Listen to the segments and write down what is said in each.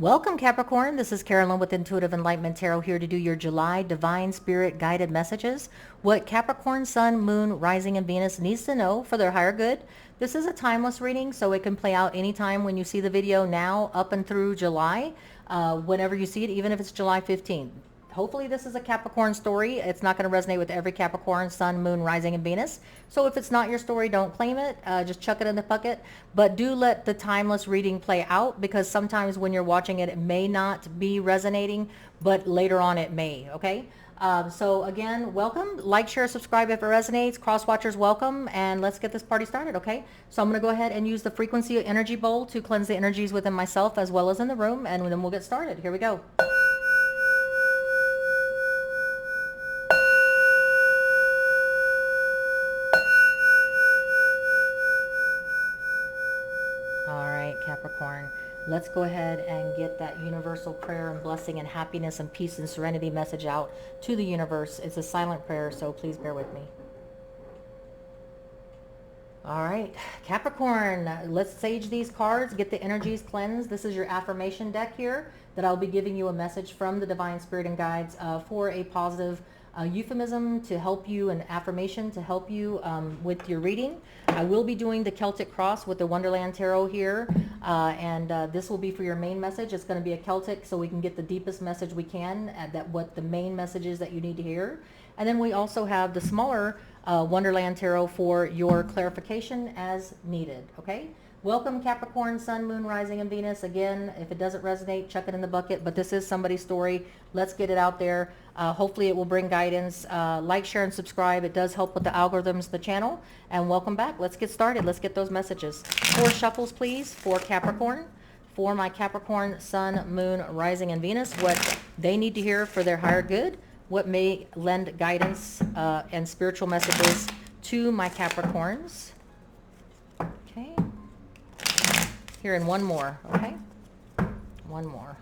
Welcome, Capricorn. This is Carolyn with Intuitive Enlightenment Tarot here to do your July Divine Spirit Guided Messages. What Capricorn, Sun, Moon, Rising, and Venus needs to know for their higher good. This is a timeless reading, so it can play out anytime when you see the video now up and through July, whenever you see it, even if it's July 15th. Hopefully this is a Capricorn story. It's not going to resonate with every Capricorn, Sun, Moon, Rising, and Venus. So if it's not your story, don't claim it. Just chuck it in the bucket. But do let the timeless reading play out, because sometimes when you're watching it, it may not be resonating, but later on it may, okay? So again, welcome. Like, share, subscribe if it resonates. Cross watchers, welcome. And let's get this party started, okay? So I'm going to go ahead and use the frequency energy bowl to cleanse the energies within myself as well as in the room. And then we'll get started. Here we go. Capricorn, let's go ahead and get that universal prayer and blessing and happiness and peace and serenity message out to the universe. It's a silent prayer, so please bear with me. All right, Capricorn, let's sage these cards, get the energies cleansed. This is your affirmation deck here that I'll be giving you a message from the Divine Spirit and Guides for a positive euphemism to help you, an affirmation to help you with your reading. I will be doing the Celtic Cross with the Wonderland Tarot here, and this will be for your main message. It's going to be a Celtic, so we can get the deepest message we can, that what the main message is that you need to hear. And then we also have the smaller Wonderland Tarot for your clarification as needed, okay? Welcome, Capricorn, Sun, Moon, Rising, and Venus. Again, if it doesn't resonate, chuck it in the bucket, but this is somebody's story. Let's get it out there. Hopefully it will bring guidance. Like, share, and subscribe. It does help with the algorithms of the channel. And welcome back. Let's get started. Let's get those messages. 4 shuffles, please, for Capricorn. For my Capricorn, Sun, Moon, Rising, and Venus, what they need to hear for their higher good, what may lend guidance and spiritual messages to my Capricorns. Okay. Here, and one more, okay? One more.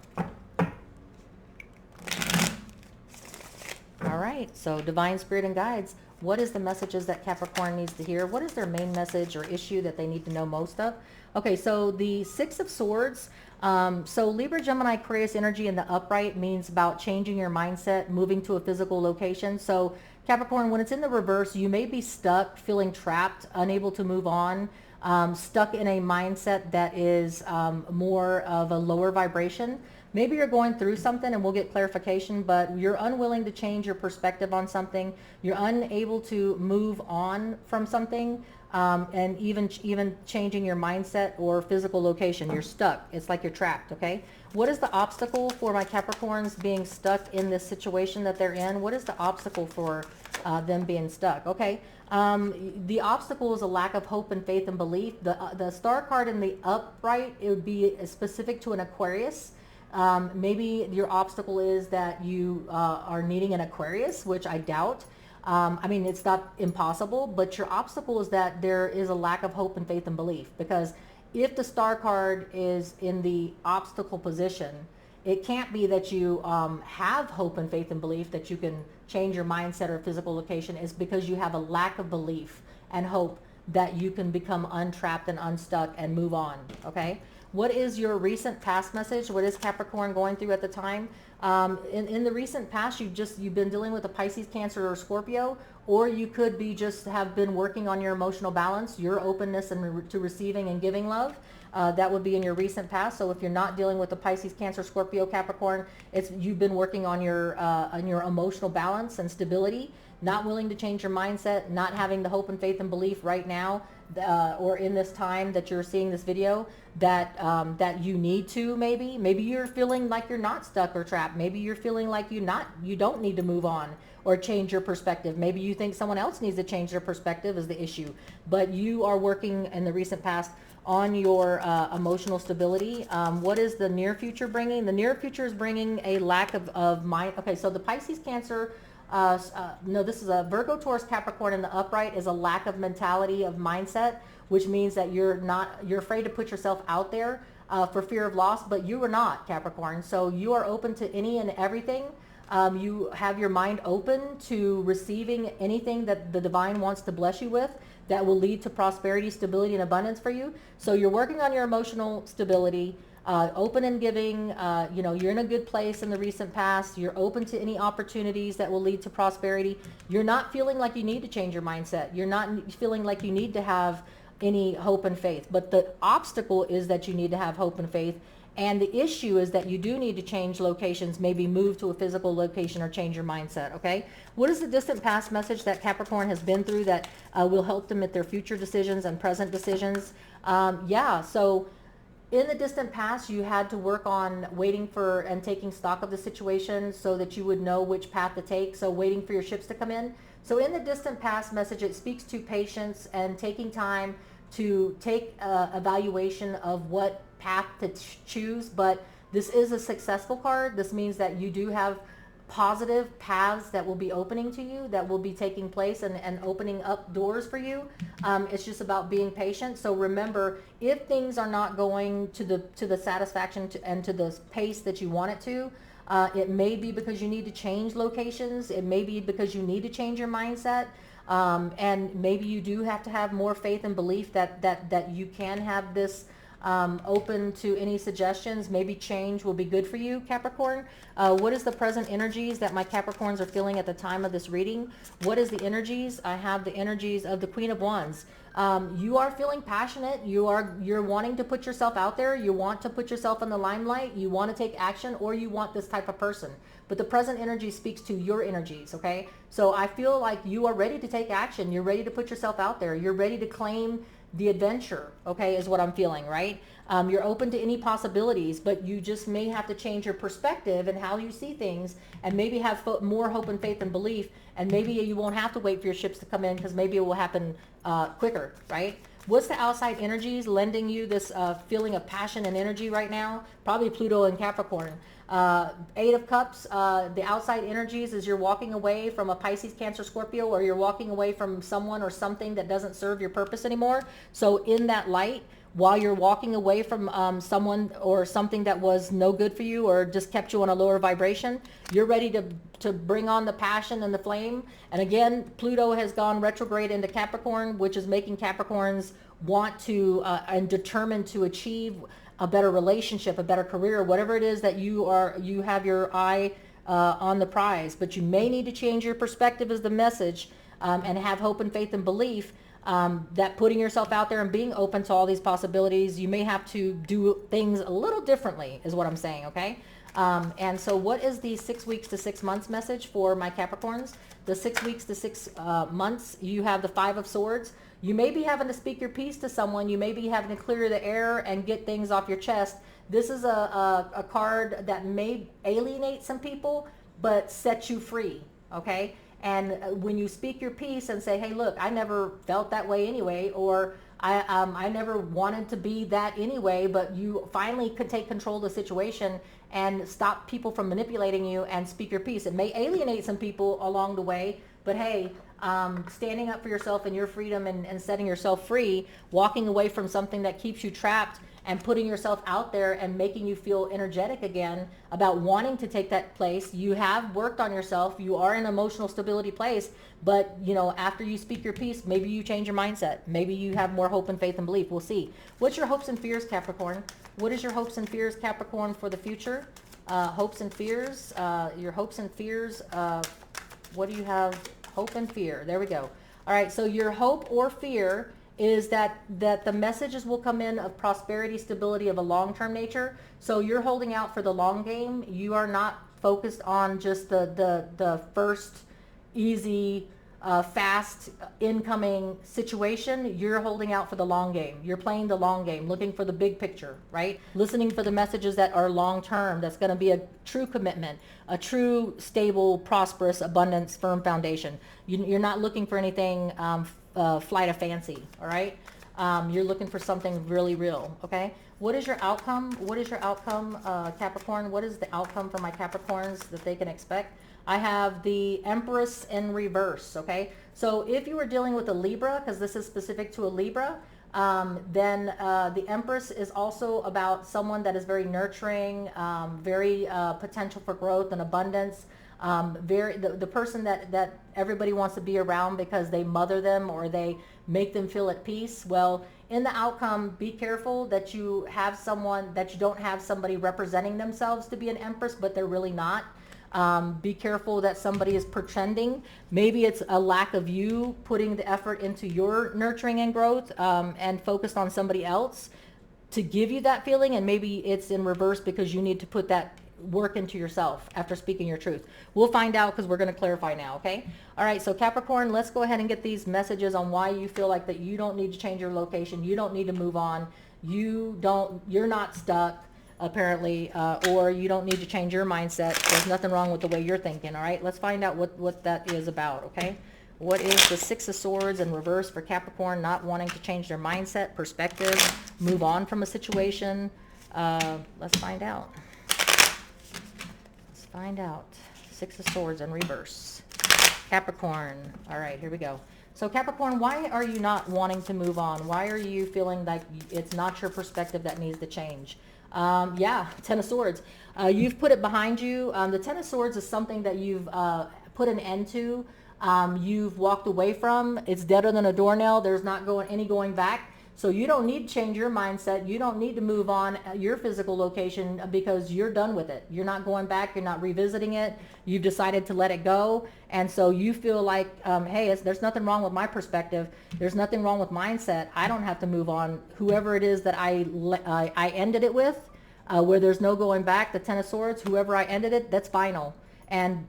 All right, so Divine Spirit and Guides, what is the messages that Capricorn needs to hear? What is their main message or issue that they need to know most of? Okay, so the 6 of Swords, so Libra, Gemini, Aquarius energy in the upright means about changing your mindset, moving to a physical location. So Capricorn, when it's in the reverse, you may be stuck, feeling trapped, unable to move on, stuck in a mindset that is more of a lower vibration. Maybe you're going through something, and we'll get clarification, but you're unwilling to change your perspective on something. You're unable to move on from something, and even changing your mindset or physical location. You're stuck. It's like you're trapped, okay? What is the obstacle for my Capricorns being stuck in this situation that they're in? What is the obstacle for them being stuck? Okay. The obstacle is a lack of hope and faith and belief. The star card in the upright, it would be specific to an Aquarius. Maybe your obstacle is that you are needing an Aquarius, which I doubt. I mean, it's not impossible, but your obstacle is that there is a lack of hope and faith and belief. Because if the star card is in the obstacle position, it can't be that you have hope and faith and belief that you can change your mindset or physical location. It's because you have a lack of belief and hope that you can become untrapped and unstuck and move on, okay? What is your recent past message? What is Capricorn going through at the time? In the recent past, you've been dealing with a Pisces, Cancer, or Scorpio, or you could be just have been working on your emotional balance, your openness to receiving and giving love. That would be in your recent past. So if you're not dealing with the Pisces, Cancer, Scorpio, Capricorn, you've been working on your emotional balance and stability, not willing to change your mindset, not having the hope and faith and belief right now, or in this time that you're seeing this video, that you need to. Maybe you're feeling like you're not stuck or trapped. Maybe you're feeling like you don't need to move on or change your perspective. Maybe you think someone else needs to change their perspective is the issue, but you are working in the recent past on your emotional stability. What is the near future bringing? The near future is bringing a lack of mind. Okay, so the Pisces, Cancer, no, this is a Virgo, Taurus, Capricorn in the upright is a lack of mentality of mindset, which means that you're afraid to put yourself out there for fear of loss, but you are not, Capricorn. So you are open to any and everything. You have your mind open to receiving anything that the divine wants to bless you with that will lead to prosperity, stability, and abundance for you. So you're working on your emotional stability. open and giving. You know, you're in a good place in the recent past. You're open to any opportunities that will lead to prosperity. You're not feeling like you need to change your mindset. You're not feeling like you need to have any hope and faith. But the obstacle is that you need to have hope and faith. And the issue is that you do need to change locations, maybe move to a physical location or change your mindset, okay? What is the distant past message that Capricorn has been through that will help them with their future decisions and present decisions? Yeah, so in the distant past, you had to work on waiting for and taking stock of the situation so that you would know which path to take, so waiting for your ships to come in. So in the distant past message, it speaks to patience and taking time to take evaluation of what path to choose. But this is a successful card. This means that you do have positive paths that will be opening to you, that will be taking place and opening up doors for you. It's just about being patient. So remember, if things are not going to the satisfaction and to the pace that you want it to, it may be because you need to change locations. It may be because you need to change your mindset. And maybe you do have to have more faith and belief that you can have this open to any suggestions. Maybe change will be good for you, Capricorn. What is the present energies that my Capricorns are feeling at the time of this reading? What is the energies? I have the energies of the Queen of Wands. You are feeling passionate. You're wanting to put yourself out there. You want to put yourself in the limelight. You want to take action, or you want this type of person. But the present energy speaks to your energies, okay? So I feel like you are ready to take action. You're ready to put yourself out there. You're ready to claim the adventure, okay, is what I'm feeling, right? You're open to any possibilities, but you just may have to change your perspective and how you see things, and maybe have more hope and faith and belief, and maybe you won't have to wait for your ships to come in, because maybe it will happen quicker, right? What's the outside energies lending you this feeling of passion and energy right now? Probably Pluto and Capricorn. Eight of Cups, the outside energies is you're walking away from a Pisces, Cancer, Scorpio, or you're walking away from someone or something that doesn't serve your purpose anymore. So in that light, while you're walking away from someone or something that was no good for you or just kept you on a lower vibration, you're ready to bring on the passion and the flame. And again, Pluto has gone retrograde into Capricorn, which is making Capricorns want to and determined to achieve a better relationship, a better career, whatever it is that you have your eye on the prize. But you may need to change your perspective as the message, and have hope and faith and belief that putting yourself out there and being open to all these possibilities, you may have to do things a little differently, is what I'm saying, okay? And so what is the 6 weeks to 6 months message for my Capricorns? The 6 weeks to 6 months, you have the Five of Swords. You may be having to speak your piece to someone. You may be having to clear the air and get things off your chest. This is a card that may alienate some people, but set you free, okay? And when you speak your piece and say, hey, look, I never felt that way anyway, or I never wanted to be that anyway, but you finally could take control of the situation and stop people from manipulating you and speak your piece. It may alienate some people along the way, but hey, standing up for yourself and your freedom and setting yourself free, walking away from something that keeps you trapped and putting yourself out there and making you feel energetic again about wanting to take that place. You have worked on yourself. You are in an emotional stability place, but you know, after you speak your piece, maybe you change your mindset. Maybe you have more hope and faith and belief. We'll see. What's your hopes and fears, Capricorn? What is your hopes and fears, Capricorn, for the future? Hopes and fears, your hopes and fears, what do you have? Hope and fear. There we go. All right, so your hope or fear is that the messages will come in of prosperity, stability of a long-term nature. So you're holding out for the long game. You are not focused on just the first easy, fast incoming situation. You're holding out for the long game. You're playing the long game, looking for the big picture, right? Listening for the messages that are long-term, that's going to be a true commitment, a true, stable, prosperous, abundance, firm foundation. You're not looking for anything flight of fancy, all right? You're looking for something really real, okay? What is your outcome? What is your outcome, Capricorn? What is the outcome for my Capricorns that they can expect? I have the Empress in reverse, okay? So if you were dealing with a Libra, because this is specific to a Libra, then the Empress is also about someone that is very nurturing, very potential for growth and abundance, the person that everybody wants to be around because they mother them or they make them feel at peace. Well, in the outcome, be careful that you have someone, that you don't have somebody representing themselves to be an empress, but they're really not. Be careful that somebody is pretending. Maybe it's a lack of you putting the effort into your nurturing and growth, and focused on somebody else to give you that feeling, and maybe it's in reverse because you need to put that work into yourself after speaking your truth. We'll find out because we're going to clarify now, okay? All right, so Capricorn, let's go ahead and get these messages on why you feel like that you don't need to change your location, you don't need to move on, you're not stuck apparently, or you don't need to change your mindset. There's nothing wrong with the way you're thinking. All right, let's find out what that is about. Okay, what is the Six of Swords in reverse for Capricorn? Not wanting to change their mindset, perspective, move on from a situation. Let's find out. Let's find out. Six of Swords in reverse, Capricorn. All right, here we go. So Capricorn, why are you not wanting to move on? Why are you feeling like it's not your perspective that needs to change? Yeah, Ten of Swords. You've put it behind you. The Ten of Swords is something that you've put an end to. You've walked away from. It's deader than a doornail. There's not any going back. So you don't need to change your mindset. You don't need to move on your physical location because you're done with it. You're not going back. You're not revisiting it. You've decided to let it go. And so you feel like, hey, there's nothing wrong with my perspective. There's nothing wrong with mindset. I don't have to move on. Whoever it is that I ended it with, where there's no going back, the Ten of Swords, whoever I ended it, that's final. And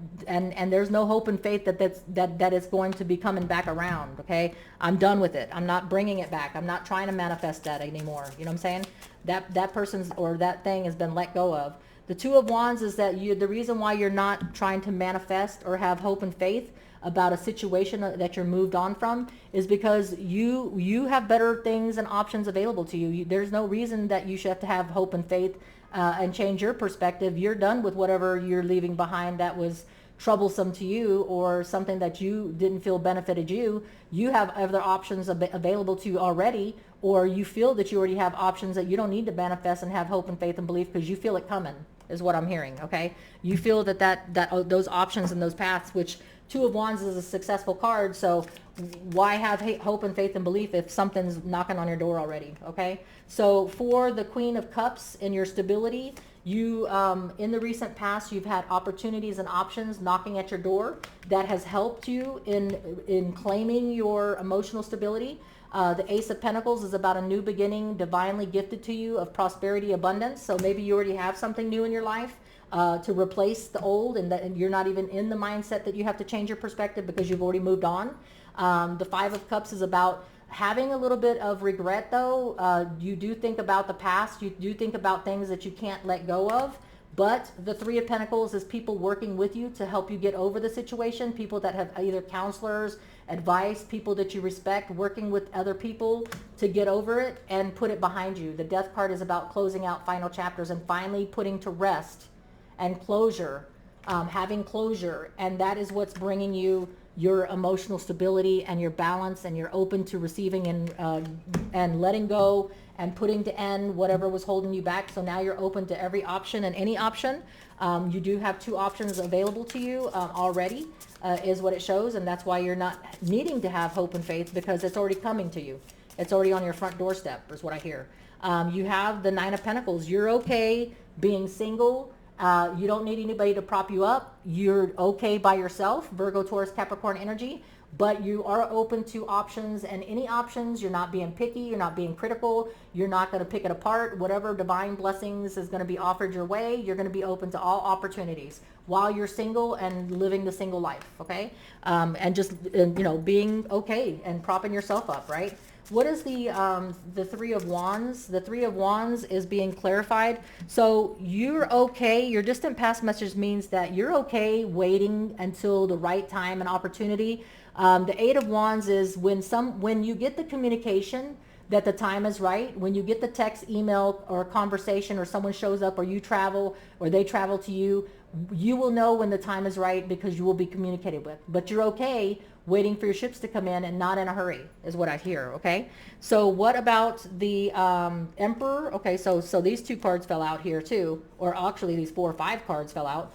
there's no hope and faith that it's going to be coming back around. Okay, I'm done with it. I'm not bringing it back. I'm not trying to manifest that anymore. You know what I'm saying? That person's or that thing has been let go of. The Two of Wands is that the reason why you're not trying to manifest or have hope and faith about a situation that you're moved on from is because you have better things and options available to you. There's no reason that you should have to have hope and faith and change your perspective. You're done with whatever you're leaving behind that was troublesome to you or something that you didn't feel benefited you. You have other options available to you already, or you feel that you already have options that you don't need to manifest and have hope and faith and belief because you feel it coming, is what I'm hearing. Okay, you feel that those options and those paths, which Two of Wands is a successful card, so why have hope and faith and belief if something's knocking on your door already? Okay, so for the Queen of Cups in your stability, you in the recent past you've had opportunities and options knocking at your door that has helped you in claiming your emotional stability. The Ace of Pentacles is about a new beginning, divinely gifted to you, of prosperity, abundance. So maybe you already have something new in your life to replace the old, and you're not even in the mindset that you have to change your perspective because you've already moved on. The Five of Cups is about having a little bit of regret, though. You do think about the past. You do think about things that you can't let go of. But the Three of Pentacles is people working with you to help you get over the situation. People that have either counselors, advice, people that you respect, working with other people to get over it and put it behind you. The Death card is about closing out final chapters and finally putting to rest and closure, having closure. And that is what's bringing you your emotional stability and your balance, and you're open to receiving and letting go and putting to end whatever was holding you back. So now you're open to every option and any option. You do have two options available to you already, is what it shows, and that's why you're not needing to have hope and faith because it's already coming to you. It's already on your front doorstep, is what I hear. You have the Nine of Pentacles. You're okay being single. You don't need anybody to prop you up. You're okay by yourself, Virgo, Taurus, Capricorn energy, but you are open to options and any options. You're not being picky. You're not being critical. You're not going to pick it apart. Whatever divine blessings is going to be offered your way, you're going to be open to all opportunities while you're single and living the single life, okay? And just, being okay and propping yourself up, right? What is the Three of Wands? The Three of Wands is being clarified. So you're okay. Your distant past message means that you're okay waiting until the right time and opportunity. The Eight of Wands is when you get the communication that the time is right, when you get the text, email, or conversation, or someone shows up, or you travel, or they travel to you, you will know when the time is right because you will be communicated with. But you're okay waiting for your ships to come in and not in a hurry, is what I hear, okay? So what about the Emperor? Okay, so these two cards fell out here too, or actually these 4 or 5 cards fell out.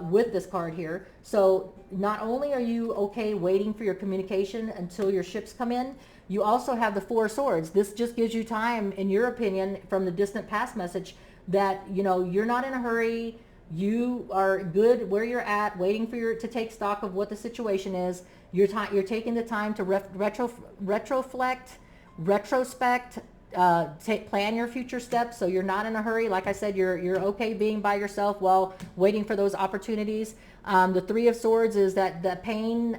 with this card here. So not only are you okay waiting for your communication until your ships come in, you also have the Four of Swords. This just gives you time, in your opinion, from the distant past message that, you know, you're not in a hurry. You are good where you're at, waiting for to take stock of what the situation is. You're taking the time to retrospect, plan your future steps. So you're not in a hurry. Like I said, you're okay being by yourself while waiting for those opportunities. The Three of Swords is that pain,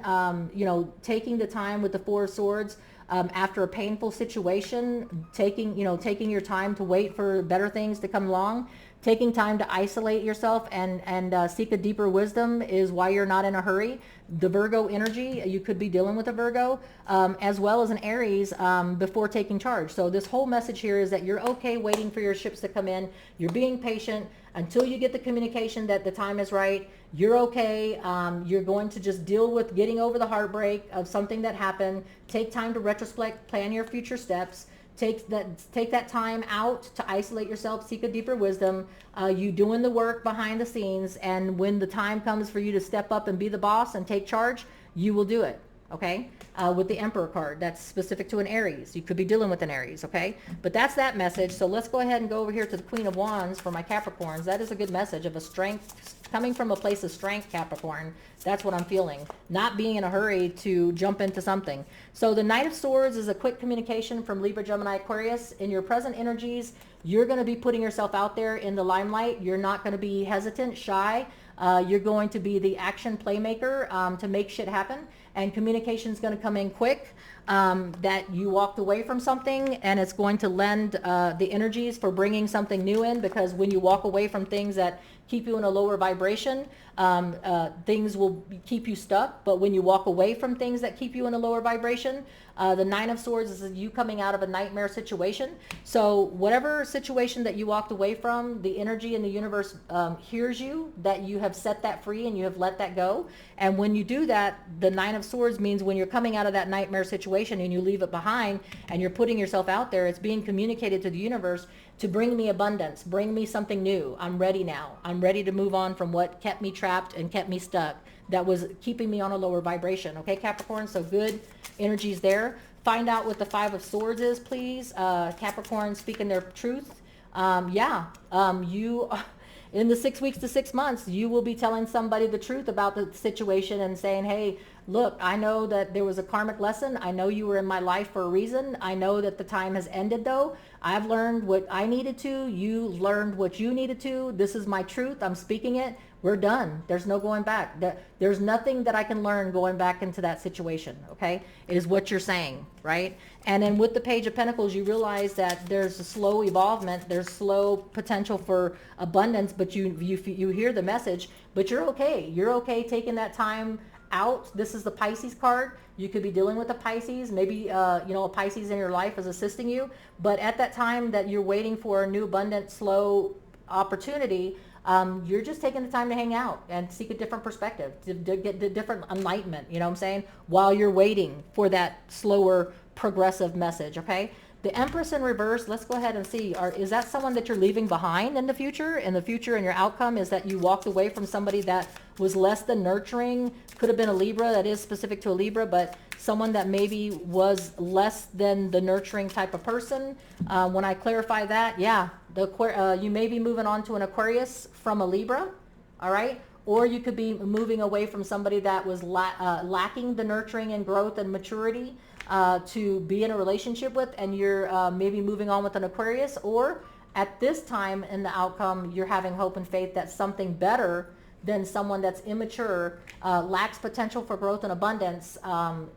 you know, taking the time with the Four of Swords. After a painful situation, taking your time to wait for better things to come along, taking time to isolate yourself and seek a deeper wisdom is why you're not in a hurry. The Virgo energy, you could be dealing with a Virgo, as well as an Aries, before taking charge. So this whole message here is that you're okay waiting for your ships to come in. You're being patient until you get the communication that the time is right. You're okay. You're going to just deal with getting over the heartbreak of something that happened. Take time to retrospect, plan your future steps. Take that time out to isolate yourself, seek a deeper wisdom. You doing the work behind the scenes, and when the time comes for you to step up and be the boss and take charge, you will do it. Okay, with the Emperor card, that's specific to an Aries. You could be dealing with an Aries, okay? But that's that message. So let's go ahead and go over here to the Queen of Wands for my Capricorns. That is a good message of a strength, coming from a place of strength, Capricorn. That's what I'm feeling. Not being in a hurry to jump into something. So the Knight of Swords is a quick communication from Libra, Gemini, Aquarius. In your present energies, you're going to be putting yourself out there in the limelight. You're not going to be hesitant, shy. You're going to be the action playmaker to make shit happen. And communication is going to come in quick, that you walked away from something, and it's going to lend the energies for bringing something new in, because when you walk away from things that keep you in a lower vibration, things will keep you stuck. But when you walk away from things that keep you in a lower vibration, the Nine of Swords is you coming out of a nightmare situation. So whatever situation that you walked away from, the energy in the universe hears you, that you have set that free and you have let that go. And when you do that, the Nine of Swords means when you're coming out of that nightmare situation and you leave it behind and you're putting yourself out there, it's being communicated to the universe to bring me abundance, bring me something new. I'm ready now. I'm ready to move on from what kept me trapped and kept me stuck, that was keeping me on a lower vibration. Okay, Capricorn, so good energies there. Find out what the Five of Swords is, please. Capricorn speaking their truth. You in the 6 weeks to 6 months, you will be telling somebody the truth about the situation and saying, hey, look, I know that there was a karmic lesson. I know you were in my life for a reason. I know that the time has ended, though. I've learned what I needed to. You learned what you needed to. This is my truth. I'm speaking it. We're done. There's no going back. There's nothing that I can learn going back into that situation, okay, is what you're saying, right? And then with the Page of Pentacles, you realize that there's a slow evolvement. There's slow potential for abundance, but you hear the message, but you're okay. You're okay taking that time out. This is the Pisces card. You could be dealing with a Pisces. Maybe, a Pisces in your life is assisting you. But at that time that you're waiting for a new abundant, slow opportunity, you're just taking the time to hang out and seek a different perspective, to get the different enlightenment, you know what I'm saying, while you're waiting for that slower progressive message, okay? The Empress in reverse, let's go ahead and see, is that someone that you're leaving behind in the future? In the future, and your outcome is that you walked away from somebody that was less than nurturing. Could have been a Libra, that is specific to a Libra, but someone that maybe was less than the nurturing type of person. When I clarify that, yeah, you may be moving on to an Aquarius from a Libra, all right? Or you could be moving away from somebody that was lacking the nurturing and growth and maturity to be in a relationship with, and you're maybe moving on with an Aquarius. Or at this time in the outcome, you're having hope and faith that something better than someone that's immature, lacks potential for growth and abundance,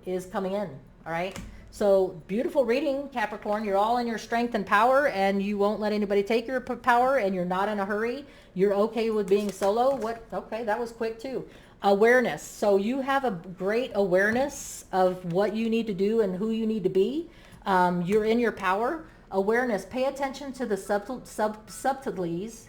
is coming in, all right? So beautiful reading, Capricorn. You're all in your strength and power, and you won't let anybody take your power, and you're not in a hurry. You're okay with being solo. Okay, that was quick too. Awareness. So you have a great awareness of what you need to do and who you need to be. You're in your power. Awareness. Pay attention to the subtleness.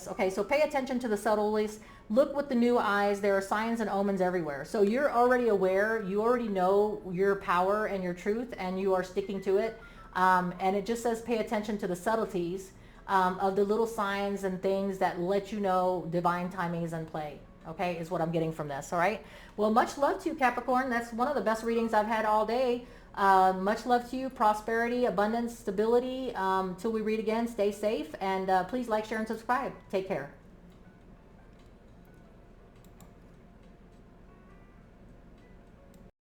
Okay, so pay attention to the subtleties. Look with the new eyes. There are signs and omens everywhere. So you're already aware. You already know your power and your truth, and you are sticking to it. And it just says pay attention to the subtleties. of the little signs and things that let you know divine timing is in play. Okay, is what I'm getting from this. All right. Well, much love to you, Capricorn. That's one of the best readings I've had all day. Much love to you. Prosperity, abundance, stability. Till we read again, stay safe. And please like, share, and subscribe. Take care.